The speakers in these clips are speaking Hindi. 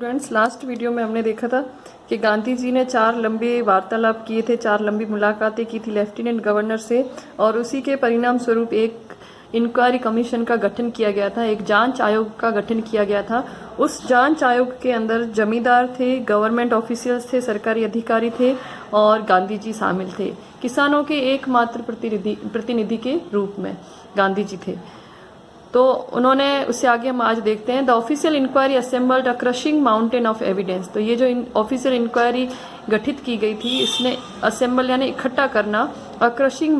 स्टूडेंट्स, लास्ट वीडियो में हमने देखा था कि गांधी जी ने 4 लंबे वार्तालाप किए थे, 4 लंबी मुलाकातें की थी लेफ्टिनेंट गवर्नर से, और उसी के परिणाम स्वरूप एक इंक्वायरी कमीशन का गठन किया गया था, एक जांच आयोग का गठन किया गया था। उस जांच आयोग के अंदर जमींदार थे, गवर्नमेंट ऑफिशियल्स थे, सरकारी अधिकारी थे और गांधी जी शामिल थे। किसानों के एकमात्र प्रतिनिधि के रूप में गांधी जी थे। तो उन्होंने, उससे आगे हम आज देखते हैं, the official inquiry assembled a crushing mountain of evidence. तो ये जो ऑफिशियल इंक्वायरी गठित की गई थी, इसने असेंबल यानी इकट्ठा करना, अ क्रशिंग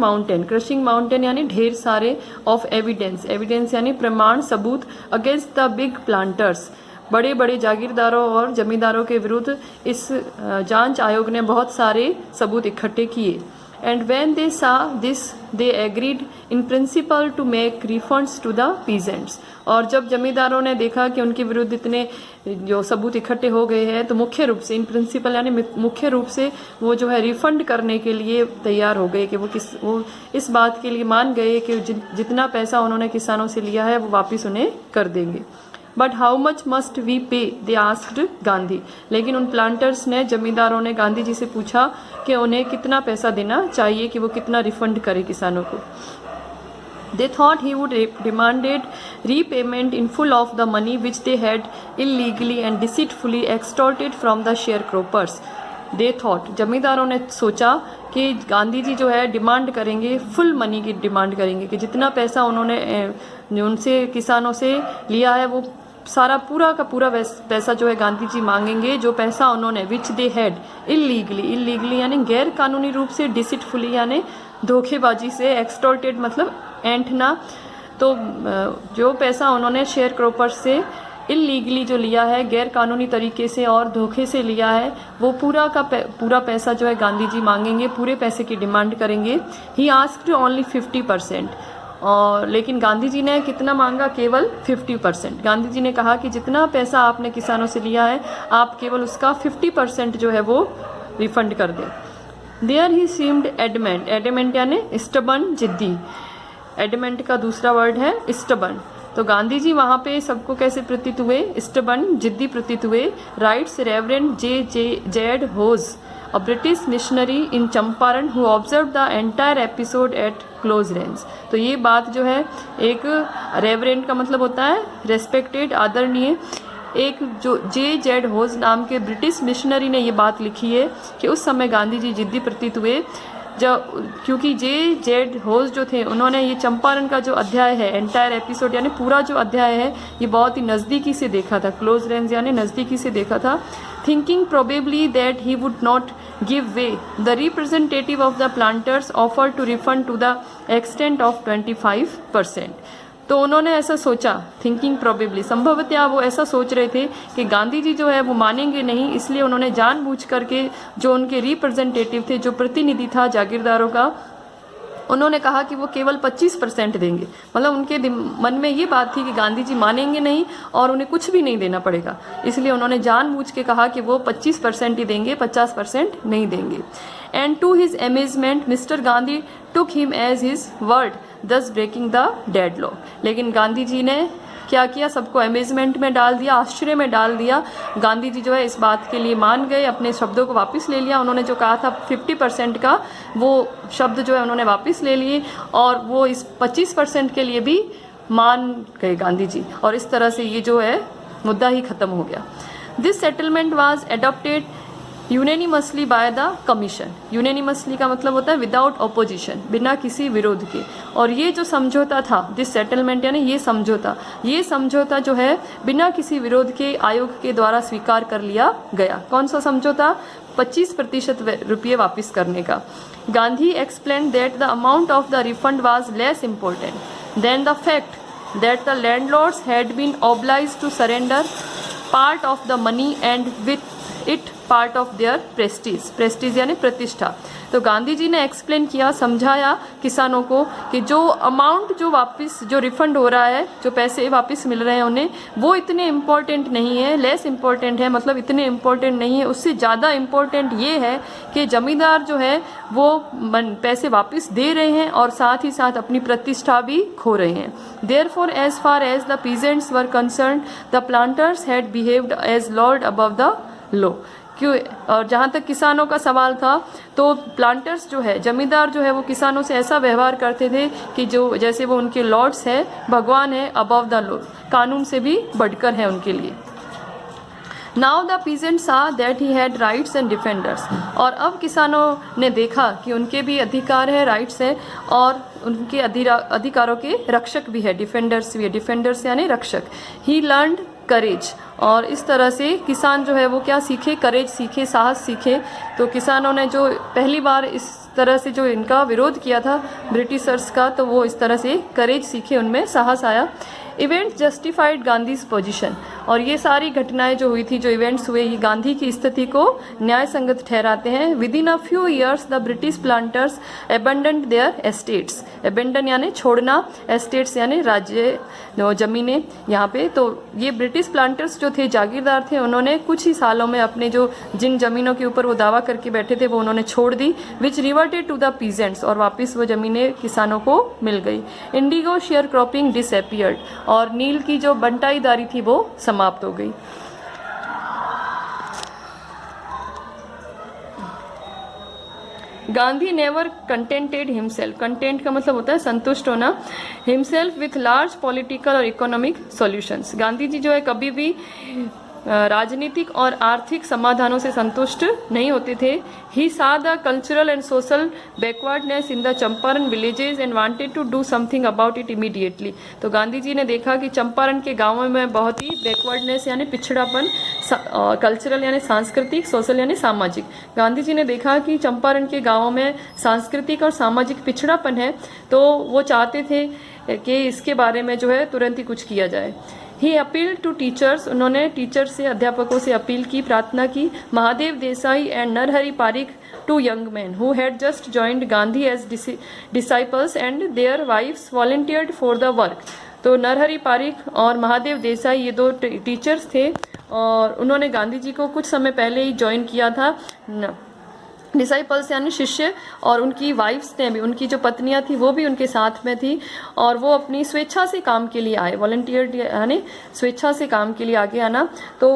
माउंटेन यानी ढेर सारे, ऑफ एविडेंस, एविडेंस यानी प्रमाण, सबूत, अगेंस्ट द बिग प्लांटर्स, बड़े बड़े जागीरदारों और जमींदारों के विरुद्ध इस जांच आयोग ने बहुत सारे सबूत इकट्ठे किए। And when they saw this, they agreed in principle to make refunds to the peasants. और जब जमींदारों ने देखा कि उनके विरुद्ध इतने जो सबूत इकट्ठे हो गए हैं, तो मुख्य रूप से इन प्रिंसिपल यानी मुख्य रूप से वो जो है रिफंड करने के लिए तैयार हो गए कि वो इस बात के लिए मान गए कि जितना पैसा उन्होंने किसानों से लिया है वो वापस उन्हें कर देंगे। But how much must we pay, they asked Gandhi. लेकिन उन प्लांटर्स ने, जमींदारों ने गांधी जी से पूछा कि उन्हें कितना पैसा देना चाहिए, कि वो कितना रिफंड करे किसानों को। They thought he would demanded repayment in full of the money which they had illegally and deceitfully extorted from the sharecroppers. They thought, जमींदारों ने सोचा कि गांधी जी जो है डिमांड करेंगे, फुल मनी की डिमांड करेंगे, कि जितना पैसा उन्होंने उनसे किसानों से लिया है वो सारा पूरा का पूरा पैसा जो है गांधी जी मांगेंगे। जो पैसा उन्होंने विच दे हैड इलीगली यानी गैर कानूनी रूप से, डिसिटफुली यानी धोखेबाजी से, एक्सटॉर्टेड मतलब ऐंठना, तो जो पैसा उन्होंने शेयर क्रॉपर्स से इलीगली जो लिया है, गैर कानूनी तरीके से और धोखे से लिया है, वो पूरा का पूरा पैसा जो है गांधी जी मांगेंगे, पूरे पैसे की डिमांड करेंगे। ही आस्क्ड ओनली 50%, और लेकिन गांधी जी ने कितना मांगा? केवल 50%। गांधी जी ने कहा कि जितना पैसा आपने किसानों से लिया है, आप केवल उसका 50% जो है वो रिफंड कर दें। There he seemed adamant, adamant यानी स्टबर्न, जिद्दी। एडमेंट का दूसरा वर्ड है स्टबर्न। तो गांधी जी वहां पे सबको कैसे प्रतीत हुए? स्टबर्न, जिद्दी प्रतीत हुए। Writes Reverend Z Hodge, a British missionary in Champaran, who observe the entire episode at close range. तो ये बात जो है, एक रेवरेंड का मतलब होता है रेस्पेक्टेड, आदरणीय। एक जो जेड होज नाम के ब्रिटिश मिशनरी ने ये बात लिखी है कि उस समय गांधी जी जिद्दी प्रतीत हुए, क्योंकि जेड होज जो थे, उन्होंने ये चंपारण का जो अध्याय है, एंटायर एपिसोड यानी पूरा जो अध्याय है, ये बहुत ही नज़दीकी से देखा था। क्लोज रेंज यानी नज़दीकी से देखा था। Thinking probably that he would not give way, the representative of the planters offer to refund to the extent of 25%। तो उन्होंने ऐसा सोचा, थिंकिंग प्रोबेबली, संभवतः वो ऐसा सोच रहे थे कि गांधी जी जो है वो मानेंगे नहीं, इसलिए उन्होंने जानबूझ करके जो उनके रिप्रेजेंटेटिव थे, जो प्रतिनिधि था जागीरदारों का, उन्होंने कहा कि वो केवल 25% देंगे। मतलब उनके मन में ये बात थी कि गांधी जी मानेंगे नहीं और उन्हें कुछ भी नहीं देना पड़ेगा, इसलिए उन्होंने जानबूझ के कहा कि वो 25% ही देंगे, 50% नहीं देंगे। And to his amazement Mister Gandhi took him as his word, thus breaking the deadlock. लेकिन गांधी जी ने क्या किया? सबको अमेजमेंट में डाल दिया, आश्चर्य में डाल दिया। गांधी जी जो है इस बात के लिए मान गए, अपने शब्दों को वापस ले लिया। उन्होंने जो कहा था 50% का, वो शब्द जो है उन्होंने वापस ले लिए, और वो इस 25% के लिए भी मान गए गांधी जी, और इस तरह से ये जो है मुद्दा ही खत्म हो गया। This settlement was adopted unanimously by the commission. Unanimously का मतलब होता है विदाउट ऑपोजिशन, बिना किसी विरोध के। और ये जो समझौता था, दिस सेटलमेंट यानी ये समझौता जो है बिना किसी विरोध के आयोग के द्वारा स्वीकार कर लिया गया। कौन सा समझौता? 25% रुपये वापस करने का। Gandhi explain that the amount of the refund was less important than the fact that the landlords had been obliged to surrender part of the money and with it part of their prestige, prestige यानी प्रतिष्ठा। तो गांधी जी ने एक्सप्लेन किया, समझाया किसानों को कि जो अमाउंट जो वापस जो रिफंड हो रहा है, जो पैसे वापस मिल रहे हैं उन्हें, वो इतने इम्पोर्टेंट नहीं है, लेस इम्पोर्टेंट है, मतलब इतने इम्पोर्टेंट नहीं है। उससे ज़्यादा इम्पोर्टेंट ये है कि जमींदार जो है वो पैसे वापस दे रहे हैं और साथ ही साथ अपनी प्रतिष्ठा भी खो रहे हैं। Therefore as far as the peasants were concern the planters had behaved as lord above the law. क्यों? और जहाँ तक किसानों का सवाल था, तो प्लांटर्स जो है, जमींदार जो है, वो किसानों से ऐसा व्यवहार करते थे कि जो जैसे वो उनके लॉर्ड्स है, भगवान है, अबव द लॉ, कानून से भी बढ़कर है उनके लिए। Now the peasants saw that he had rights and defenders। और अब किसानों ने देखा कि उनके भी अधिकार है, राइट्स है, और उनके अधिकारों के रक्षक भी है, डिफेंडर्स भी है। डिफेंडर्स यानी रक्षक। ही लर्नड करेज। और इस तरह से किसान जो है वो क्या सीखे? करेज सीखे, साहस सीखे। तो किसानों ने जो पहली बार इस तरह से जो इनका विरोध किया था ब्रिटिशर्स का, तो वो इस तरह से करेज सीखे, उनमें साहस आया। Events justified Gandhi's position. और ये सारी घटनाएं जो हुई थी, जो इवेंट्स हुए, ये गांधी की स्थिति को न्याय संगत ठहराते हैं। Within a few years the British planters abandoned their estates. Abandon यानी छोड़ना, एस्टेट्स यानी राज्य जमीनें यहाँ पे। तो ये ब्रिटिश प्लांटर्स जो थे, जागीरदार थे, उन्होंने कुछ ही सालों में अपने जो जिन जमीनों के ऊपर वो दावा करके बैठे थे वो उन्होंने छोड़ दी। विच रिवर्टेड टू द पीजेंट्स। और वापस वो जमीनें किसानों को मिल गई। Indigo share cropping disappeared. और नील की जो बंटाईदारी थी वो समाप्त हो गई। Gandhi never contented himself. Content का मतलब होता है संतुष्ट होना। हिमसेल्फ विथ लार्ज पॉलिटिकल और इकोनॉमिक सॉल्यूशंस। गांधी जी जो है कभी भी राजनीतिक और आर्थिक समाधानों से संतुष्ट नहीं होते थे। ही saw the cultural and social backwardness in the Champaran villages and wanted to do something about it immediately। तो गांधी जी ने देखा कि चंपारण के गांवों में बहुत ही बैकवर्डनेस यानी पिछड़ापन, कल्चरल यानी सांस्कृतिक, सोशल यानी सामाजिक। गांधी जी ने देखा कि चंपारण के गांवों में सांस्कृतिक और सामाजिक पिछड़ापन है, तो वो चाहते थे कि इसके बारे में जो है तुरंत ही कुछ किया जाए। He appeal to teachers. उन्होंने टीचर्स से, अध्यापकों से अपील की, प्रार्थना की। Mahadev Desai and Narhari Parikh, two young man who had just joined Gandhi as disciples and their wives volunteered for the work. तो नरहरि पारिक और महादेव देसाई ये दो टीचर्स थे और उन्होंने गांधी जी को कुछ समय पहले ही ज्वाइन किया था। डिसाइपल्स यानी शिष्य, और उनकी वाइफ्स ने भी, उनकी जो पत्नियां थी वो भी उनके साथ में थी, और वो अपनी स्वेच्छा से काम के लिए आए। वॉलंटियर यानी स्वेच्छा से काम के लिए आगे आना। तो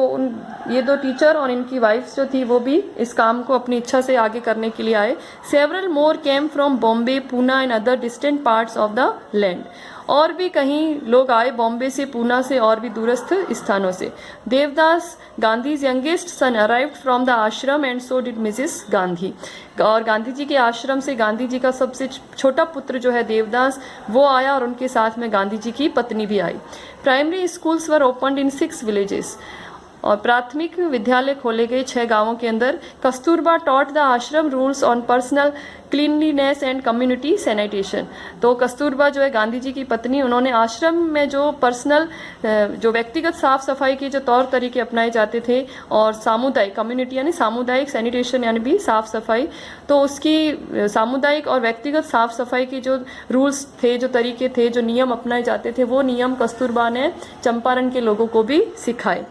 ये दो टीचर और इनकी वाइफ्स जो थी वो भी इस काम को अपनी इच्छा से आगे करने के लिए आए। Several more came from Bombay, Poona and other distant parts of the land. और भी कहीं लोग आए बॉम्बे से, पूना से और भी दूरस्थ स्थानों से। Devdas, Gandhi's youngest son, arrived from the ashram and so did Mrs Gandhi. और गांधी जी के आश्रम से गांधी जी का सबसे छोटा पुत्र जो है देवदास, वो आया और उनके साथ में गांधी जी की पत्नी भी आई। Primary schools were opened in 6 villages. और प्राथमिक विद्यालय खोले गए 6 गांवों के अंदर। Kasturba taught the ashram rules on personal cleanliness and community sanitation. तो कस्तूरबा जो है गांधी जी की पत्नी, उन्होंने आश्रम में जो पर्सनल, जो व्यक्तिगत साफ सफाई के जो तौर तरीके अपनाए जाते थे, और सामुदायिक, कम्युनिटी यानी सामुदायिक, सैनिटेशन यानी भी साफ सफाई, तो उसकी सामुदायिक और व्यक्तिगत साफ सफाई के जो रूल्स थे, जो तरीके थे, जो नियम अपनाए जाते थे, वो नियम कस्तूरबा ने चंपारण के लोगों को भी सिखाए।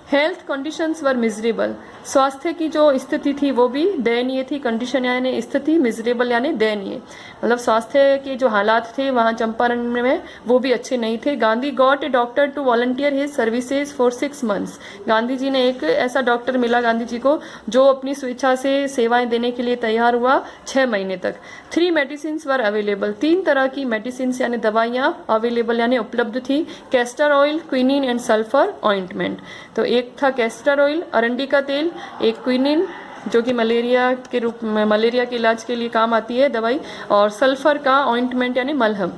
हेल्थ कंडीशंस वर मिजरेबल। स्वास्थ्य की जो स्थिति थी वो भी दयनीय थी। कंडीशन यानी स्थिति, मिजरेबल यानी दयनीय, मतलब स्वास्थ्य के जो हालात थे वहाँ चंपारण में वो भी अच्छे नहीं थे। Gandhi got a doctor to volunteer his services for 6 months। Gandhi ji ने एक ऐसा डॉक्टर मिला गांधी जी को जो अपनी स्वेच्छा से सेवाएं देने के लिए तैयार हुआ 6 महीने तक। 3 मेडिसिन्स वर अवेलेबल। 3 तरह की मेडिसिन यानी दवाइयाँ अवेलेबल यानी उपलब्ध थी। Castor oil, quinine and sulphur ointment. तो एक था कैस्टर ऑयल, अरंडी का तेल, एक क्विनिन जो कि मलेरिया के रूप में, मलेरिया के इलाज के लिए काम आती है दवाई, और सल्फर का ऑइंटमेंट यानी मलहम।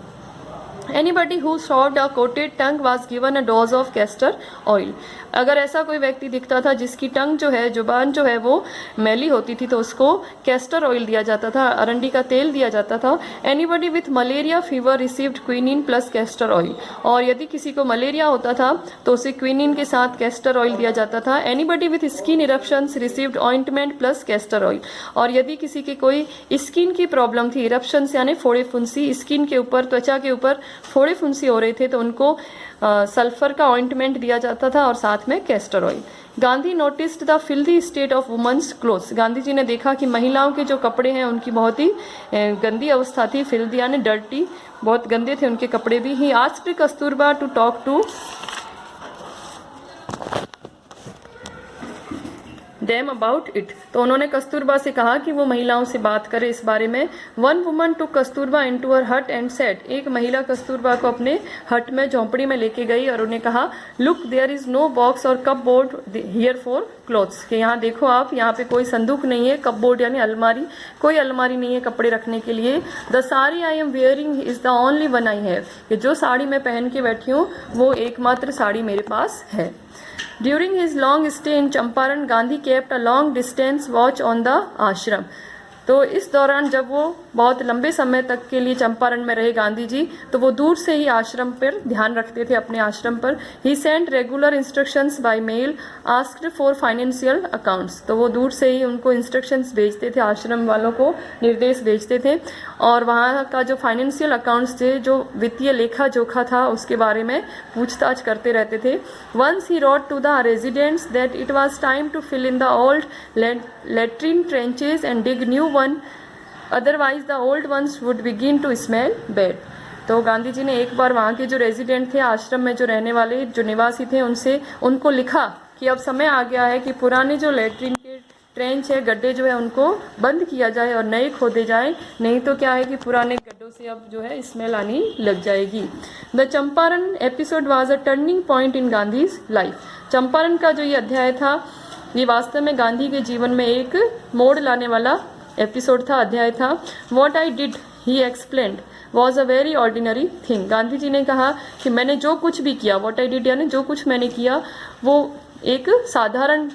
Anybody who showed a coated tongue was given a dose of castor oil. अगर ऐसा कोई व्यक्ति दिखता था जिसकी टंग जो है, जुबान जो है वो मैली होती थी, तो उसको कैस्टर ऑयल दिया जाता था, अरंडी का तेल दिया जाता था. Anybody with malaria fever received quinine plus castor oil. और यदि किसी को मलेरिया होता था तो उसे क्विनिन के साथ कैस्टर ऑयल दिया जाता था. Anybody with skin eruptions received ointment plus castor oil. और यदि किसी के कोई स्किन की प्रॉब्लम थी, इरप्शंस यानी फोड़े फुंसी, स्किन के ऊपर, त्वचा के ऊपर फोड़े फुंसी हो रहे थे, तो उनको सल्फर का ऑइंटमेंट दिया जाता था और साथ में castor oil. Gandhi noticed the filthy state of women's clothes. Gandhi ji ने देखा कि महिलाओं के जो कपड़े हैं उनकी बहुत ही गंदी अवस्था थी. फिल्दी यानी डर्टी, बहुत गंदे थे उनके कपड़े भी. He asked Kasturba to talk to them about it. तो उन्होंने कस्तूरबा से कहा कि वो महिलाओं से बात करे इस बारे में. One woman to Kasturba into her hut and set. एक महिला कस्तूरबा को अपने हट में, झोंपड़ी में लेके गई और उन्हें कहा, look there is no box or cupboard here for clothes. कि यहाँ देखो आप, यहाँ पे कोई संदूक नहीं है, कप बोर्ड यानी अलमारी, कोई अलमारी नहीं है कपड़े रखने के लिए. The sari I am wearing is the only one I have. कि जो साड़ी मैं पहन के बैठी हूँ वो एकमात्र साड़ी मेरे पास है. During his long stay in Champaran, Gandhi kept a long distance watch on the ashram. तो इस दौरान जब वो बहुत लंबे समय तक के लिए चंपारण में रहे गांधी जी, तो वो दूर से ही आश्रम पर ध्यान रखते थे, अपने आश्रम पर. He sent regular instructions by mail, asked for financial accounts. तो वो दूर से ही उनको इंस्ट्रक्शंस भेजते थे, आश्रम वालों को निर्देश भेजते थे, और वहाँ का जो फाइनेंशियल अकाउंट्स थे, जो वित्तीय लेखा जोखा था, उसके बारे में पूछताछ करते रहते थे. Once he wrote to the residents that it was time to fill in the old latrine trenches and dig new one, otherwise the old ones would begin to smell bad. तो गांधी जी ने एक बार वहाँ के जो रेजिडेंट थे, आश्रम में जो रहने वाले जो निवासी थे, उनको लिखा कि अब समय आ गया है कि पुराने जो लेट्रिन के ट्रेंच है, गड्ढे जो है, उनको बंद किया जाए और नए खोदे जाए. नहीं तो क्या है कि पुराने गड्ढों से अब जो है स्मेल आनी लग जाएगी. The Champaran episode was a turning point in Gandhi's life. Champaran का जो ये अध्याय था, ये वास्तव में गांधी के जीवन में एक मोड़ लाने वाला एपिसोड था, अध्याय था. What I did, he explained, was a very ordinary thing. Gandhi ji ने कहा कि मैंने जो कुछ भी किया, वॉट आई डिड यानी जो कुछ मैंने किया, वो एक साधारण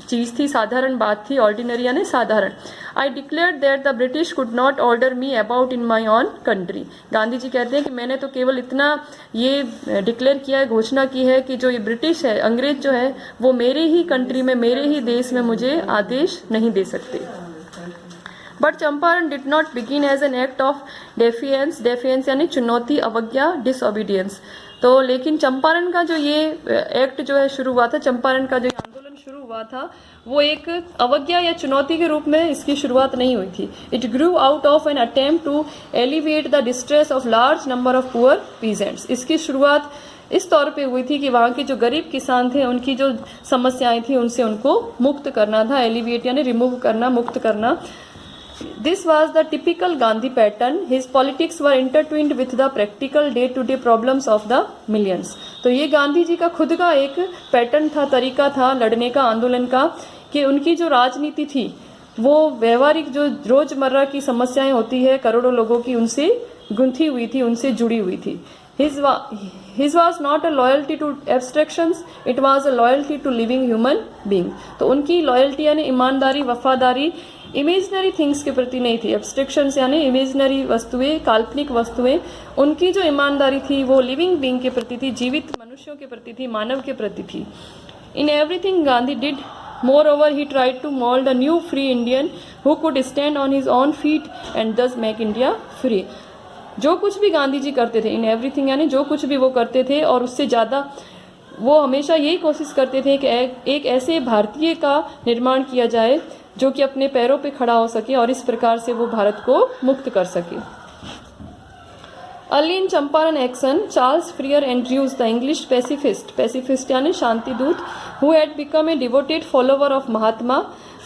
चीज़ थी, साधारण बात थी. ऑर्डिनरी यानी साधारण. I declare that the British could not order me about in my own country. Gandhi ji कहते हैं कि मैंने तो केवल इतना ये डिक्लेयर किया है, घोषणा की है कि जो ये ब्रिटिश है, अंग्रेज जो है, वो मेरे ही कंट्री में, मेरे ही देश में मुझे आदेश नहीं दे सकते. But Champaran did not begin as an act of defiance. Defiance यानी चुनौती, अवज्ञा, डिसओबीडियंस. तो लेकिन चंपारण का जो ये एक्ट जो है शुरू हुआ था, चंपारण का जो आंदोलन शुरू हुआ था, वो एक अवज्ञा या चुनौती के रूप में इसकी शुरुआत नहीं हुई थी. It grew out of an attempt to alleviate the distress of large number of poor peasants. इसकी शुरुआत इस तौर पे हुई थी कि वहाँ के जो गरीब किसान थे, उनकी जो समस्याएं थी, उनसे उनको मुक्त करना था. एलिविएट यानी रिमूव करना, मुक्त करना. This was the typical Gandhi pattern. His politics were intertwined with the practical day-to-day problems of the millions. तो ये गांधी जी का खुद का एक पैटर्न था, तरीका था लड़ने का, आंदोलन का, कि उनकी जो राजनीति थी वो व्यवहारिक जो रोजमर्रा की समस्याएं होती है करोड़ों लोगों की, उनसे गुंथी हुई थी, उनसे जुड़ी हुई थी. His was not a loyalty to abstractions, it was a loyalty to living human being. तो उनकी लॉयल्टी यानी ईमानदारी, वफादारी इमेजनरी थिंग्स के प्रति नहीं थी. एब्स्ट्रैक्शंस यानी इमेजनरी वस्तुएं, काल्पनिक वस्तुएं. उनकी जो ईमानदारी थी वो लिविंग बीइंग के प्रति थी, जीवित मनुष्यों के प्रति थी, मानव के प्रति थी. In everything Gandhi did moreover he tried to mold a new free Indian who could stand on his own feet and thus make India free. जो कुछ भी गांधी जी करते थे, इन एवरीथिंग यानी जो कुछ भी वो करते थे, और उससे ज़्यादा वो हमेशा यही कोशिश करते थे कि एक ऐसे भारतीय का निर्माण किया जाए जो कि अपने पैरों पे खड़ा हो सके और इस प्रकार से वो भारत को मुक्त कर सके. Early in Champaran action, Charles Freer Andrews the English pacifist यानी शांति दूत, who had become a devoted follower of Mahatma,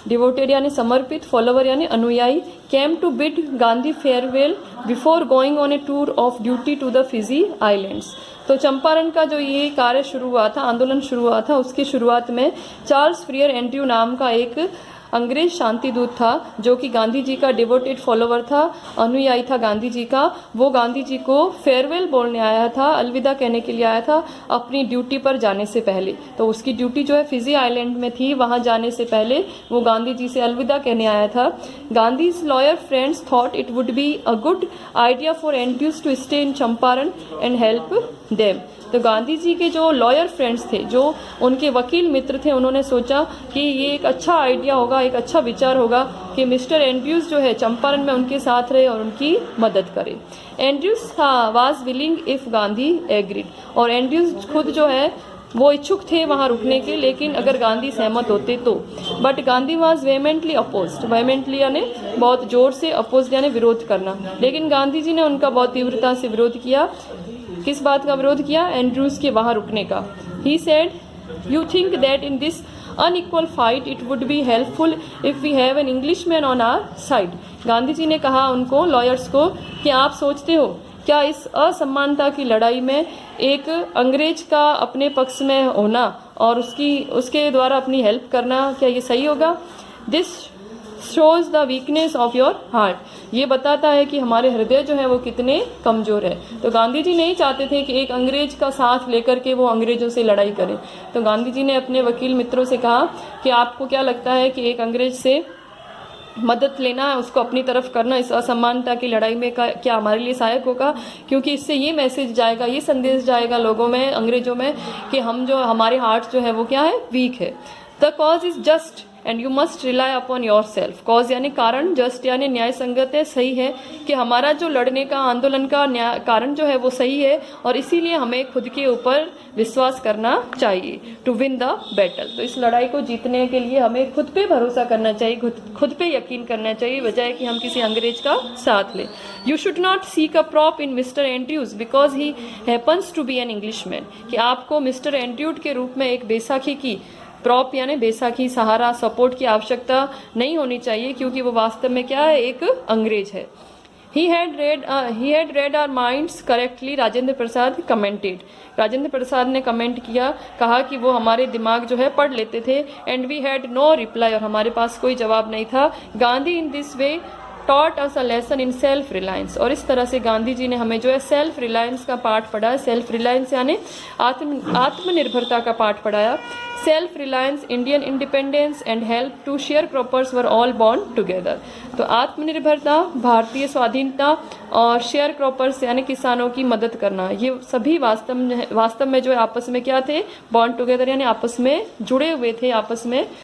devoted यानी समर्पित, फॉलोवर यानी अनुयायी, came to bid Gandhi farewell before going on a tour of duty to the Fiji islands. तो चंपारण का जो ये कार्य शुरू हुआ था, आंदोलन शुरू हुआ था, उसकी शुरुआत में चार्ल्स फ्रियर एंड्रयू नाम का एक अंग्रेज शांति दूत था जो कि गांधी जी का डिवोटेड फॉलोवर था, अनुयायी था गांधी जी का। वो गांधी जी को फेयरवेल बोलने आया था, अलविदा कहने के लिए आया था अपनी ड्यूटी पर जाने से पहले। तो उसकी ड्यूटी जो है फिजी आइलैंड में थी, वहाँ जाने से पहले वो गांधी जी से अलविदा कहने आया था। Gandhi's lawyer friends thought it would be a good idea for Andrews to stay in Champaran and help them. तो गांधी जी के जो लॉयर फ्रेंड्स थे, जो उनके वकील मित्र थे, उन्होंने सोचा कि ये एक अच्छा आइडिया होगा, एक अच्छा विचार होगा कि मिस्टर एंड्रयूज जो है चंपारण में उनके साथ रहे और उनकी मदद करे। Andrews was willing if Gandhi agreed, और एंड्रयूज खुद जो है वो इच्छुक थे वहाँ रुकने के, लेकिन अगर गांधी सहमत होते तो। बट गांधी वाज वेहेमेंटली अपोज्ड, वेहेमेंटली यानी बहुत जोर से, अपोज्ड यानी विरोध करना। लेकिन गांधी जी ने उनका बहुत तीव्रता से विरोध किया। किस बात का विरोध किया? एंड्रयूज के वहाँ रुकने का। He said, you think that in this unequal fight it would be helpful if we have an Englishman on our side। Gandhi ji ने कहा उनको, लॉयर्स को, कि आप सोचते हो क्या इस असमानता की लड़ाई में एक अंग्रेज का अपने पक्ष में होना और उसके द्वारा अपनी हेल्प करना, क्या ये सही होगा? This shows the weakness of your heart, ये बताता है कि हमारे हृदय जो है वो कितने कमज़ोर है। तो गांधी जी नहीं चाहते थे कि एक अंग्रेज का साथ लेकर के वो अंग्रेजों से लड़ाई करें। तो गांधी जी ने अपने वकील मित्रों से कहा कि आपको क्या लगता है कि एक अंग्रेज से मदद लेना है, उसको अपनी तरफ करना इस असमानता की लड़ाई में क्या हमारे लिए सहायक होगा? क्योंकि इससे ये मैसेज जाएगा, ये संदेश जाएगा लोगों में, अंग्रेजों में, कि हमारे हार्ट जो है वो क्या है, वीक है। The cause is just and you must rely upon your self. Cause यानी कारण, जस्ट यानी न्याय संगत है, सही है, कि हमारा जो लड़ने का, आंदोलन का कारण जो है वो सही है, और इसीलिए हमें खुद के ऊपर विश्वास करना चाहिए टू विन द बैटल। तो इस लड़ाई को जीतने के लिए हमें खुद पे भरोसा करना चाहिए, खुद पे यकीन करना चाहिए, बजाय कि हम किसी अंग्रेज का साथ लें। You should not seek a prop in Mister Andrews because he happens to be an Englishman, कि आपको मिस्टर एंड्रयूज के रूप में एक बैसाखी की, प्रॉप यानी बैसाखी, सहारा, सपोर्ट की आवश्यकता नहीं होनी चाहिए, क्योंकि वो वास्तव में क्या है, एक अंग्रेज है। He had read our minds correctly, Rajendra Prasad commented. Rajendra Prasad ने कमेंट किया, कहा कि वो हमारे दिमाग जो है पढ़ लेते थे। And we had no reply, और हमारे पास कोई जवाब नहीं था। Gandhi in this way taught us a lesson in self reliance, और इस तरह से गांधी जी ने हमें जो है सेल्फ रिलायंस का पाठ पढ़ाया। सेल्फ रिलायंस यानी आत्मनिर्भरता का पाठ पढ़ाया। Self reliance, Indian independence and help to sharecroppers were all born together. तो आत्मनिर्भरता, भारतीय और शेयर क्रॉपर्स यानी किसानों की मदद करना, ये सभी वास्तव में जो है आपस में क्या थे, बॉर्न टुगेदर यानी आपस में जुड़े हुए थे, आपस में